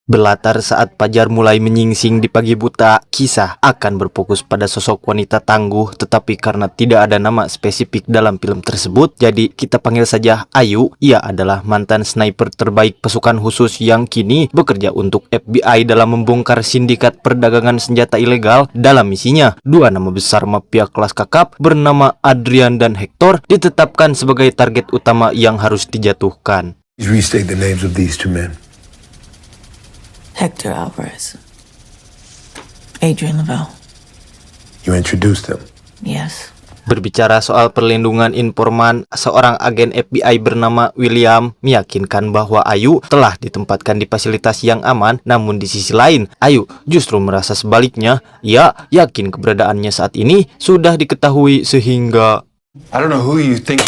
Berlatar saat fajar mulai menyingsing di pagi buta, kisah akan berfokus pada sosok wanita tangguh, tetapi karena tidak ada nama spesifik dalam film tersebut, jadi kita panggil saja Ayu. Ia adalah mantan sniper terbaik pasukan khusus yang kini bekerja untuk FBI dalam membongkar sindikat perdagangan senjata ilegal. Dalam misinya, dua nama besar mafia kelas kakap bernama Adrian dan Hector ditetapkan sebagai target utama yang harus dijatuhkan. Please restate the names of these two men. Hector Alvarez. Adrian Lavelle. You introduced them. Yes. Berbicara soal perlindungan informan, seorang agen FBI bernama William meyakinkan bahwa Ayu telah ditempatkan di fasilitas yang aman. Namun di sisi lain, Ayu justru merasa sebaliknya. Ia yakin keberadaannya saat ini sudah diketahui sehingga I don't know who you think.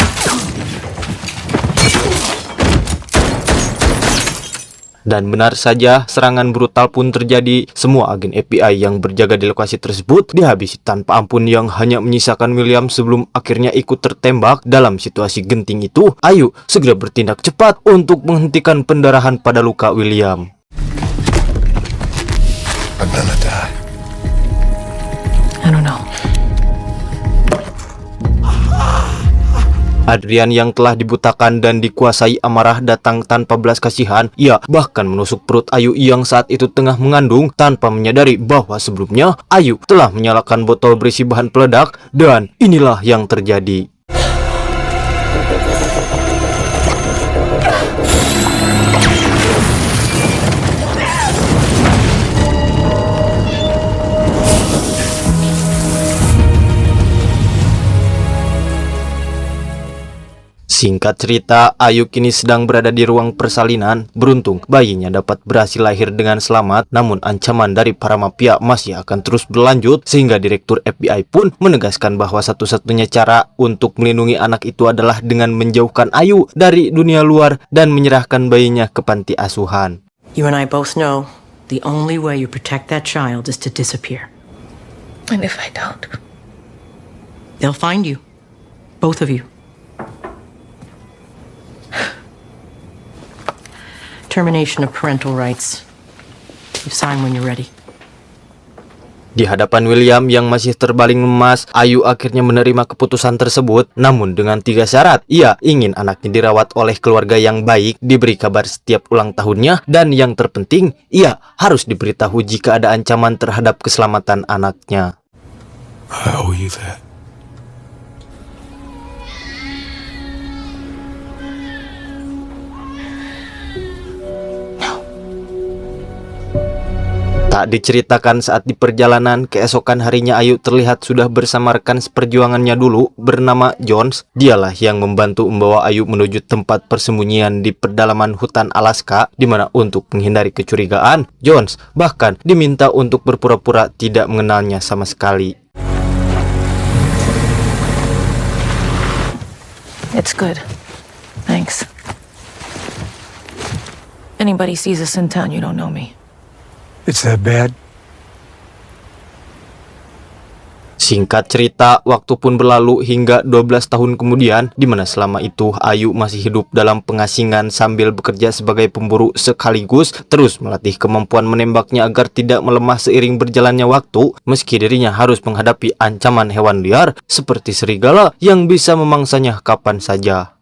Dan benar saja, serangan brutal pun terjadi. Semua agen FBI yang berjaga di lokasi tersebut dihabisi tanpa ampun, yang hanya menyisakan William sebelum akhirnya ikut tertembak. Dalam situasi genting itu, Ayu segera bertindak cepat untuk menghentikan pendarahan pada luka William. I'm gonna die. I don't know. Adrian yang telah dibutakan dan dikuasai amarah datang tanpa belas kasihan. Ia bahkan menusuk perut Ayu yang saat itu tengah mengandung tanpa menyadari bahwa sebelumnya Ayu telah menyalakan botol berisi bahan peledak. Dan inilah yang terjadi. Singkat cerita, Ayu kini sedang berada di ruang persalinan. Beruntung, bayinya dapat berhasil lahir dengan selamat. Namun ancaman dari para mafia masih akan terus berlanjut, sehingga Direktur FBI pun menegaskan bahwa satu-satunya cara untuk melindungi anak itu adalah dengan menjauhkan Ayu dari dunia luar dan menyerahkan bayinya ke panti asuhan. You and I both know the only way you protect that child is to disappear. And if I don't? They'll find you. Both of you. Termination of parental rights. You sign when you're ready. Di hadapan William yang masih terbaling lemas, Ayu akhirnya menerima keputusan tersebut. Namun dengan 3 syarat. Ia ingin anaknya dirawat oleh keluarga yang baik, diberi kabar setiap ulang tahunnya, dan yang terpenting, ia harus diberitahu jika ada ancaman terhadap keselamatan anaknya. I owe you that. Tak diceritakan saat di perjalanan, keesokan harinya Ayu terlihat sudah bersama rekan seperjuangannya dulu bernama Jones. Dialah yang membantu membawa Ayu menuju tempat persembunyian di pedalaman hutan Alaska, di mana untuk menghindari kecurigaan, Jones bahkan diminta untuk berpura-pura tidak mengenalnya sama sekali. It's good. Thanks. Anybody sees us in town, you don't know me. It's that bad? Singkat cerita, waktu pun berlalu hingga 12 tahun kemudian, di mana selama itu Ayu masih hidup dalam pengasingan sambil bekerja sebagai pemburu sekaligus terus melatih kemampuan menembaknya agar tidak melemah seiring berjalannya waktu, meski dirinya harus menghadapi ancaman hewan liar seperti serigala yang bisa memangsanya kapan saja.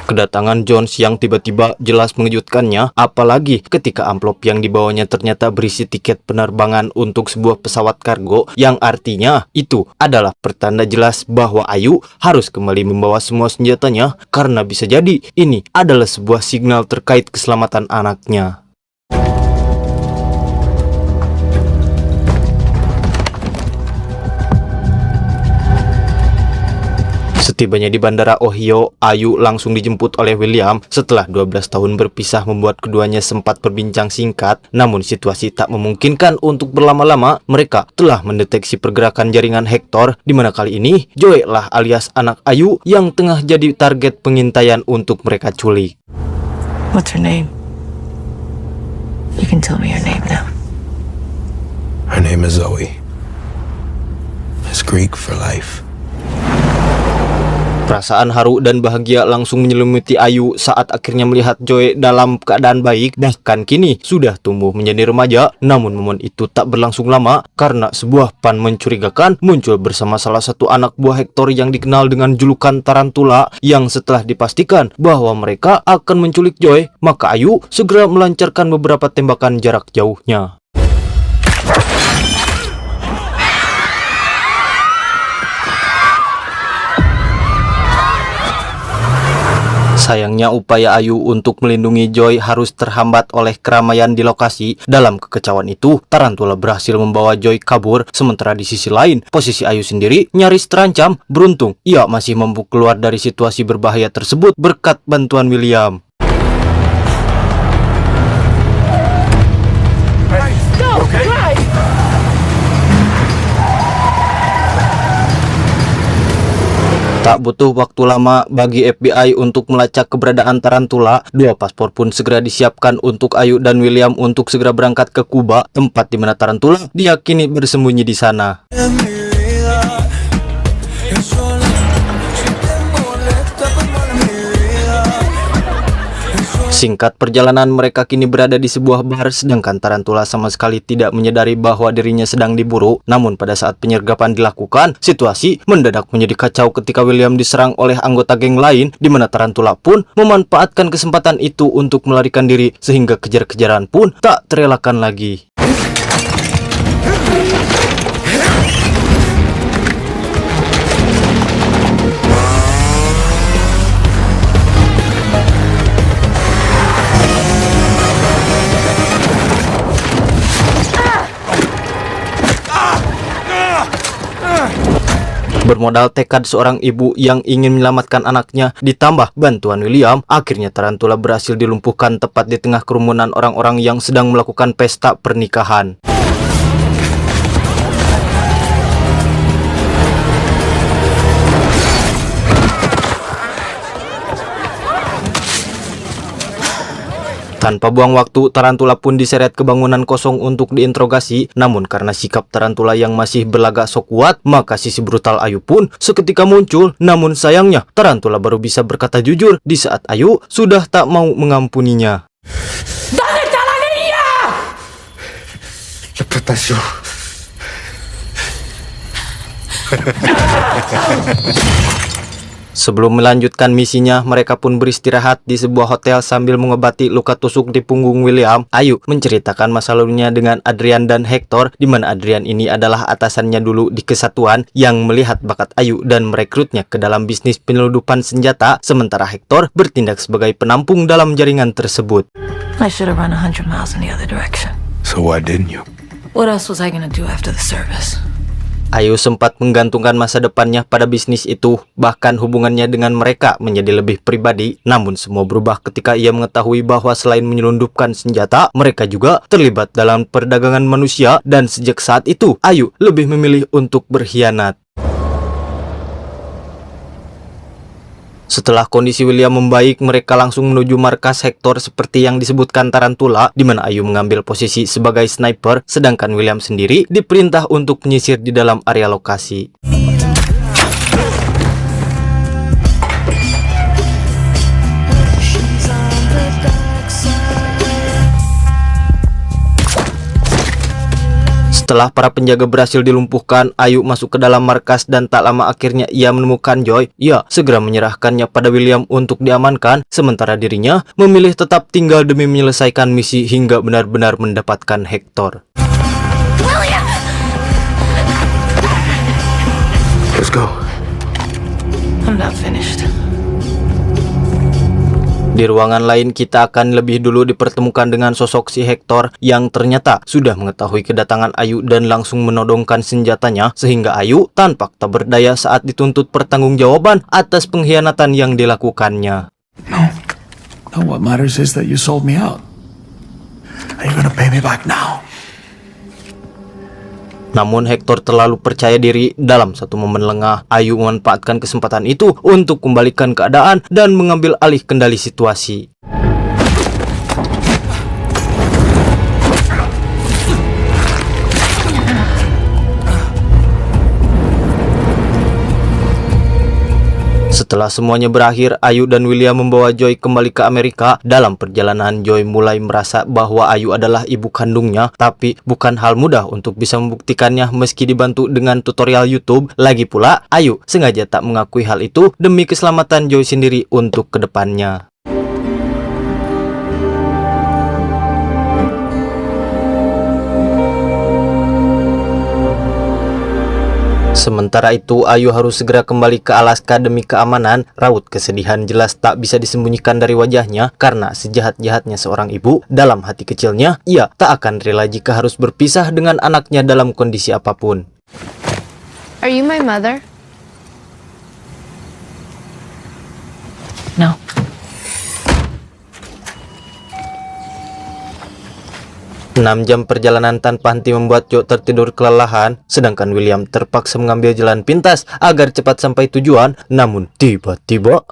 Kedatangan Jones yang tiba-tiba jelas mengejutkannya, apalagi ketika amplop yang dibawanya ternyata berisi tiket penerbangan untuk sebuah pesawat kargo, yang artinya itu adalah pertanda jelas bahwa Ayu harus kembali membawa semua senjatanya, karena bisa jadi ini adalah sebuah signal terkait keselamatan anaknya. Setibanya di Bandara Ohio, Ayu langsung dijemput oleh William. Setelah 12 tahun berpisah membuat keduanya sempat berbincang singkat, namun situasi tak memungkinkan untuk berlama-lama. Mereka telah mendeteksi pergerakan jaringan Hector, di mana kali ini Joe lah alias anak Ayu yang tengah jadi target pengintaian untuk mereka culik. What's her name? You can tell me her name now. Her name is Zoe. It's Greek for life. Perasaan haru dan bahagia langsung menyelimuti Ayu saat akhirnya melihat Joy dalam keadaan baik, bahkan kini sudah tumbuh menjadi remaja. Namun momen itu tak berlangsung lama karena sebuah pan mencurigakan muncul bersama salah satu anak buah Hector yang dikenal dengan julukan Tarantula, yang setelah dipastikan bahwa mereka akan menculik Joy, maka Ayu segera melancarkan beberapa tembakan jarak jauhnya. Sayangnya upaya Ayu untuk melindungi Joy harus terhambat oleh keramaian di lokasi. Dalam kekecauan itu, Tarantula berhasil membawa Joy kabur, sementara di sisi lain, posisi Ayu sendiri nyaris terancam. Beruntung, ia masih mampu keluar dari situasi berbahaya tersebut berkat bantuan William. Tak butuh waktu lama bagi FBI untuk melacak keberadaan Tarantula. 2 paspor pun segera disiapkan untuk Ayu dan William untuk segera berangkat ke Kuba, tempat di mana Tarantula diyakini bersembunyi di sana. Singkat perjalanan, mereka kini berada di sebuah bar, sedangkan Tarantula sama sekali tidak menyadari bahwa dirinya sedang diburu. Namun pada saat penyergapan dilakukan, situasi mendadak menjadi kacau ketika William diserang oleh anggota geng lain, di mana Tarantula pun memanfaatkan kesempatan itu untuk melarikan diri, sehingga kejar-kejaran pun tak terelakkan lagi. Bermodal tekad seorang ibu yang ingin menyelamatkan anaknya, ditambah bantuan William, akhirnya Tarantula berhasil dilumpuhkan tepat di tengah kerumunan orang-orang yang sedang melakukan pesta pernikahan. Tanpa buang waktu, Tarantula pun diseret ke bangunan kosong untuk diinterogasi. Namun karena sikap Tarantula yang masih berlagak sok kuat, maka sisi brutal Ayu pun seketika muncul. Namun sayangnya, Tarantula baru bisa berkata jujur di saat Ayu sudah tak mau mengampuninya. Sebelum melanjutkan misinya, mereka pun beristirahat di sebuah hotel sambil mengobati luka tusuk di punggung William. Ayu menceritakan masa lalunya dengan Adrian dan Hector, di mana Adrian ini adalah atasannya dulu di kesatuan yang melihat bakat Ayu dan merekrutnya ke dalam bisnis penyeludupan senjata, sementara Hector bertindak sebagai penampung dalam jaringan tersebut. I should have run 100 miles in the other direction. So why didn't you? What else was I gonna do after the service? Ayu sempat menggantungkan masa depannya pada bisnis itu, bahkan hubungannya dengan mereka menjadi lebih pribadi. Namun semua berubah ketika ia mengetahui bahwa selain menyelundupkan senjata, mereka juga terlibat dalam perdagangan manusia, dan sejak saat itu Ayu lebih memilih untuk berkhianat. Setelah kondisi William membaik, mereka langsung menuju markas Hector seperti yang disebutkan Tarantula, di mana Ayu mengambil posisi sebagai sniper, sedangkan William sendiri diperintah untuk menyisir di dalam area lokasi. Setelah para penjaga berhasil dilumpuhkan, Ayu masuk ke dalam markas dan tak lama akhirnya ia menemukan Joy. Ia segera menyerahkannya pada William untuk diamankan, sementara dirinya memilih tetap tinggal demi menyelesaikan misi hingga benar-benar mendapatkan Hector. Let's go. I'm not finished. Di ruangan lain, kita akan lebih dulu dipertemukan dengan sosok si Hector yang ternyata sudah mengetahui kedatangan Ayu dan langsung menodongkan senjatanya, sehingga Ayu tampak tak berdaya saat dituntut pertanggungjawaban atas pengkhianatan yang dilakukannya. No, what matters is that you sold me out. Are you gonna pay me back now? Namun Hector terlalu percaya diri. Dalam satu momen lengah, Ayu memanfaatkan kesempatan itu untuk kembalikan keadaan dan mengambil alih kendali situasi. Setelah semuanya berakhir, Ayu dan William membawa Joy kembali ke Amerika. Dalam perjalanan, Joy mulai merasa bahwa Ayu adalah ibu kandungnya, tapi bukan hal mudah untuk bisa membuktikannya meski dibantu dengan tutorial YouTube. Lagi pula, Ayu sengaja tak mengakui hal itu demi keselamatan Joy sendiri untuk kedepannya. Sementara itu, Ayu harus segera kembali ke Alaska demi keamanan. Raut kesedihan jelas tak bisa disembunyikan dari wajahnya karena sejahat-jahatnya seorang ibu, dalam hati kecilnya, ia tak akan rela jika harus berpisah dengan anaknya dalam kondisi apapun. Are you my mother? No. 6 jam perjalanan tanpa henti membuat Joe tertidur kelelahan, sedangkan William terpaksa mengambil jalan pintas agar cepat sampai tujuan. Namun tiba-tiba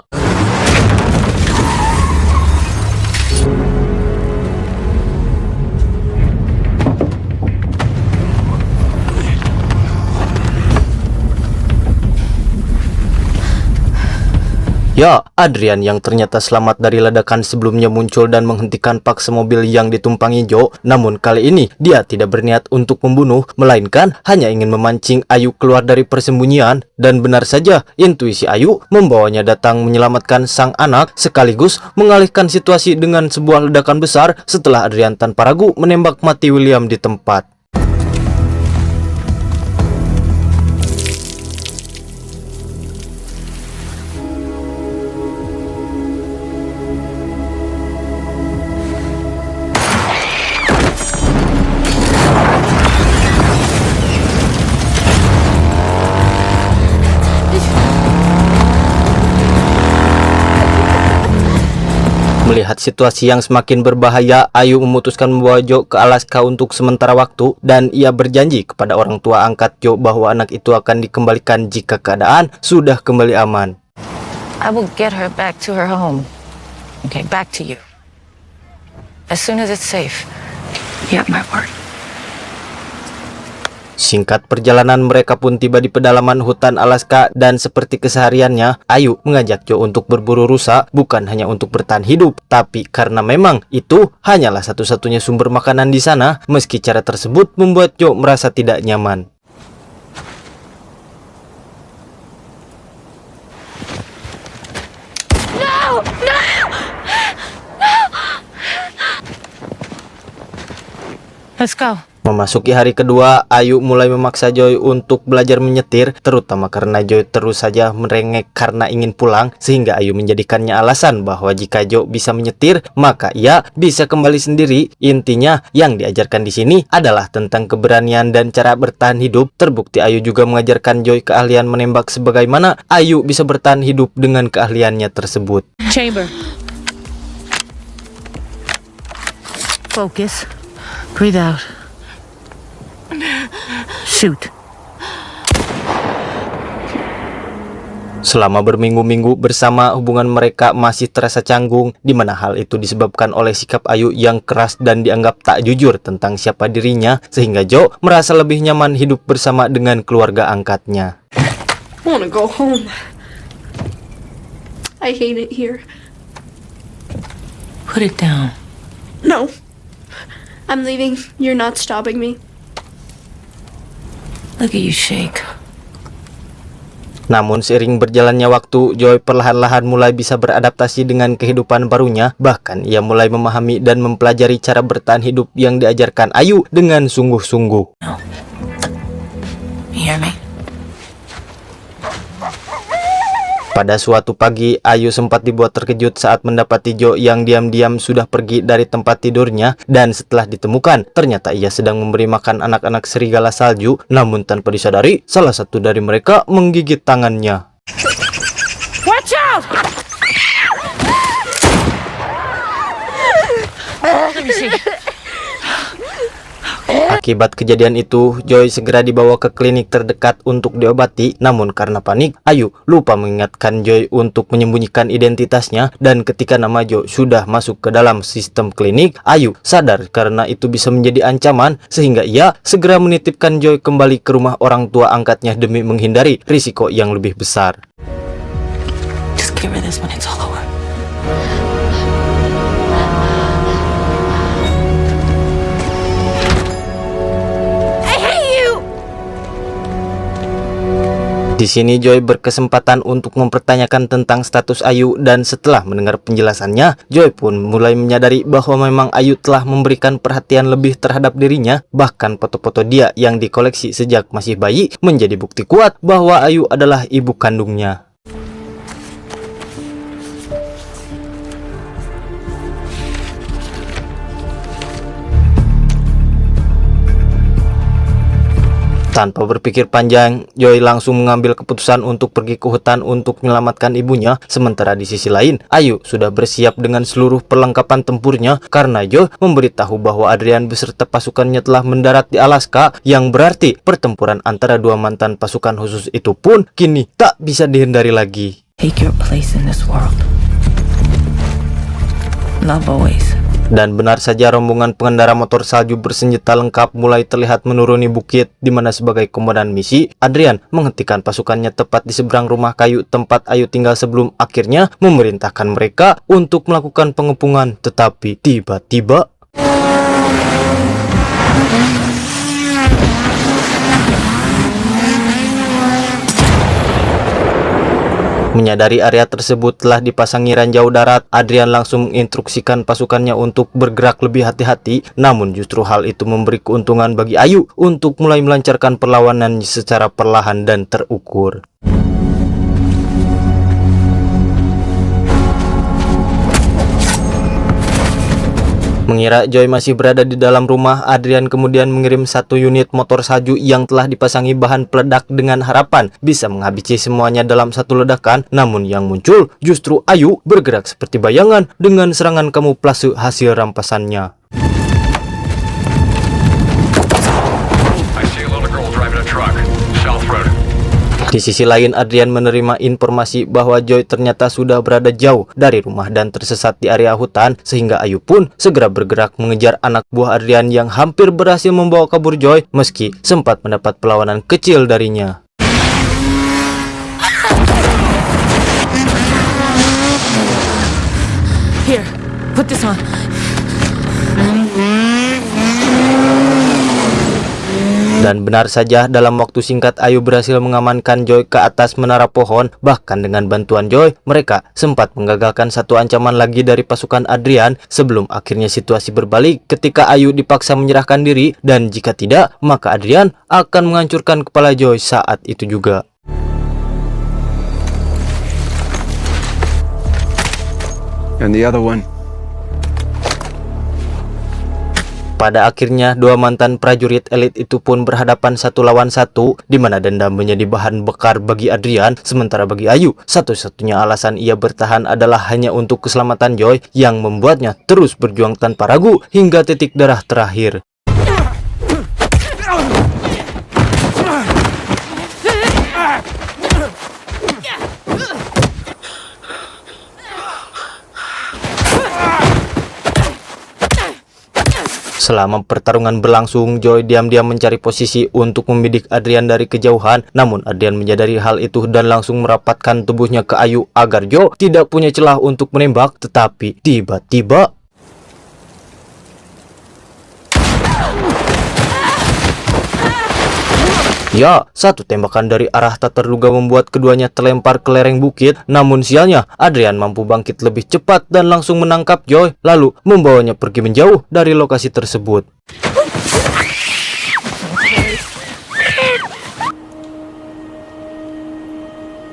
ya, Adrian yang ternyata selamat dari ledakan sebelumnya muncul dan menghentikan paksa mobil yang ditumpangi Joe. Namun kali ini dia tidak berniat untuk membunuh, melainkan hanya ingin memancing Ayu keluar dari persembunyian. Dan benar saja, intuisi Ayu membawanya datang menyelamatkan sang anak, sekaligus mengalihkan situasi dengan sebuah ledakan besar setelah Adrian tanpa ragu menembak mati William di tempat. Melihat situasi yang semakin berbahaya, Ayu memutuskan membawa Joe ke Alaska untuk sementara waktu, dan ia berjanji kepada orang tua angkat Joe bahwa anak itu akan dikembalikan jika keadaan sudah kembali aman. I will get her back to her home. Okay, back to you. As soon as it's safe. You have my word. Singkat perjalanan, mereka pun tiba di pedalaman hutan Alaska, dan seperti kesehariannya, Ayu mengajak Joe untuk berburu rusa, bukan hanya untuk bertahan hidup, tapi karena memang itu hanyalah satu-satunya sumber makanan di sana. Meski cara tersebut membuat Joe merasa tidak nyaman. Let's go. Memasuki hari kedua, Ayu mulai memaksa Joy untuk belajar menyetir, terutama karena Joy terus saja merengek karena ingin pulang, sehingga Ayu menjadikannya alasan bahwa jika Joy bisa menyetir, maka ia bisa kembali sendiri. Intinya, yang diajarkan di sini adalah tentang keberanian dan cara bertahan hidup. Terbukti Ayu juga mengajarkan Joy keahlian menembak, sebagaimana Ayu bisa bertahan hidup dengan keahliannya tersebut. Chamber. Focus. Breathe out. Shoot. Selama berminggu-minggu bersama, hubungan mereka masih terasa canggung, di mana hal itu disebabkan oleh sikap Ayu yang keras dan dianggap tak jujur tentang siapa dirinya, sehingga Joe merasa lebih nyaman hidup bersama dengan keluarga angkatnya. I wanna go home. I hate it here. Put it down. No. I'm leaving. You're not stopping me. Look at you shake. Namun seiring berjalannya waktu, Joy perlahan-lahan mulai bisa beradaptasi dengan kehidupan barunya. Bahkan ia mulai memahami dan mempelajari cara bertahan hidup yang diajarkan Ayu dengan sungguh-sungguh. You hear me? Pada suatu pagi, Ayu sempat dibuat terkejut saat mendapati Joe yang diam-diam sudah pergi dari tempat tidurnya, dan setelah ditemukan, ternyata ia sedang memberi makan anak-anak serigala salju. Namun tanpa disadari, salah satu dari mereka menggigit tangannya. Watch out! Let me see. Akibat kejadian itu, Joy segera dibawa ke klinik terdekat untuk diobati. Namun karena panik, Ayu lupa mengingatkan Joy untuk menyembunyikan identitasnya, dan ketika nama Joy sudah masuk ke dalam sistem klinik, Ayu sadar karena itu bisa menjadi ancaman, sehingga ia segera menitipkan Joy kembali ke rumah orang tua angkatnya demi menghindari risiko yang lebih besar. give her this when it's all over. I hate you! Di sini Joy berkesempatan untuk mempertanyakan tentang status Ayu dan setelah mendengar penjelasannya, Joy pun mulai menyadari bahwa memang Ayu telah memberikan perhatian lebih terhadap dirinya. Bahkan foto-foto dia yang dikoleksi sejak masih bayi menjadi bukti kuat bahwa Ayu adalah ibu kandungnya. Tanpa berpikir panjang, Joy langsung mengambil keputusan untuk pergi ke hutan untuk menyelamatkan ibunya. Sementara di sisi lain, Ayu sudah bersiap dengan seluruh perlengkapan tempurnya karena Joy memberitahu bahwa Adrian beserta pasukannya telah mendarat di Alaska, yang berarti pertempuran antara dua mantan pasukan khusus itu pun kini tak bisa dihindari lagi. Take your place in this world. Love always. Dan benar saja, rombongan pengendara motor salju bersenjata lengkap mulai terlihat menuruni bukit, di mana sebagai komandan misi, Adrian menghentikan pasukannya tepat di seberang rumah kayu tempat Ayu tinggal sebelum akhirnya memerintahkan mereka untuk melakukan pengepungan. Tetapi tiba-tiba menyadari area tersebut telah dipasangi ranjau darat, Adrian langsung menginstruksikan pasukannya untuk bergerak lebih hati-hati. Namun justru hal itu memberi keuntungan bagi Ayu untuk mulai melancarkan perlawanan secara perlahan dan terukur. Mengira Joy masih berada di dalam rumah, Adrian kemudian mengirim satu unit motor salju yang telah dipasangi bahan peledak dengan harapan bisa menghabisi semuanya dalam satu ledakan. Namun yang muncul justru Ayu bergerak seperti bayangan dengan serangan kamuflase hasil rampasannya. I see a little girl driving a truck. South Road. Di sisi lain, Adrian menerima informasi bahwa Joy ternyata sudah berada jauh dari rumah dan tersesat di area hutan, sehingga Ayu pun segera bergerak mengejar anak buah Adrian yang hampir berhasil membawa kabur Joy meski sempat mendapat perlawanan kecil darinya. Here, put this on. Dan benar saja, dalam waktu singkat Ayu berhasil mengamankan Joy ke atas menara pohon. Bahkan dengan bantuan Joy, mereka sempat menggagalkan satu ancaman lagi dari pasukan Adrian sebelum akhirnya situasi berbalik ketika Ayu dipaksa menyerahkan diri, dan jika tidak, maka Adrian akan menghancurkan kepala Joy saat itu juga. And the other one? Pada akhirnya, dua mantan prajurit elit itu pun berhadapan satu lawan satu, di mana dendam menjadi bahan bakar bagi Adrian. Sementara bagi Ayu, satu-satunya alasan ia bertahan adalah hanya untuk keselamatan Joy, yang membuatnya terus berjuang tanpa ragu hingga titik darah terakhir. Selama pertarungan berlangsung, Joy diam-diam mencari posisi untuk membidik Adrian dari kejauhan. Namun Adrian menyadari hal itu dan langsung merapatkan tubuhnya ke Ayu agar Joy tidak punya celah untuk menembak. Tetapi tiba-tiba ya, satu tembakan dari arah tak terduga membuat keduanya terlempar ke lereng bukit. Namun sialnya, Adrian mampu bangkit lebih cepat dan langsung menangkap Joy, lalu membawanya pergi menjauh dari lokasi tersebut.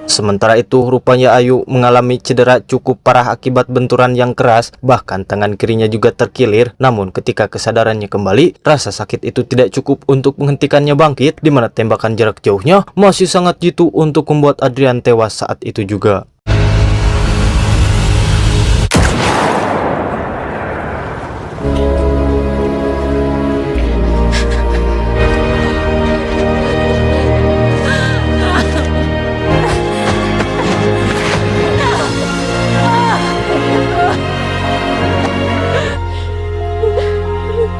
Sementara itu, rupanya Ayu mengalami cedera cukup parah akibat benturan yang keras, bahkan tangan kirinya juga terkilir. Namun ketika kesadarannya kembali, rasa sakit itu tidak cukup untuk menghentikannya bangkit, di mana tembakan jarak jauhnya masih sangat jitu untuk membuat Adrian tewas saat itu juga.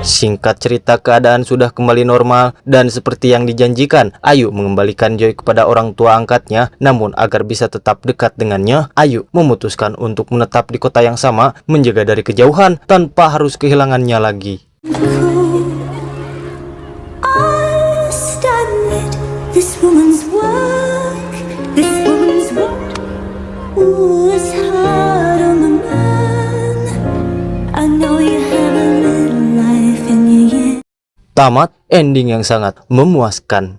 Singkat cerita, keadaan sudah kembali normal dan seperti yang dijanjikan, Ayu mengembalikan Joy kepada orang tua angkatnya. Namun agar bisa tetap dekat dengannya, Ayu memutuskan untuk menetap di kota yang sama, menjaga dari kejauhan tanpa harus kehilangannya lagi. This woman's work was hard on the man. I know you have a little life in you yet. Tamat ending yang sangat memuaskan.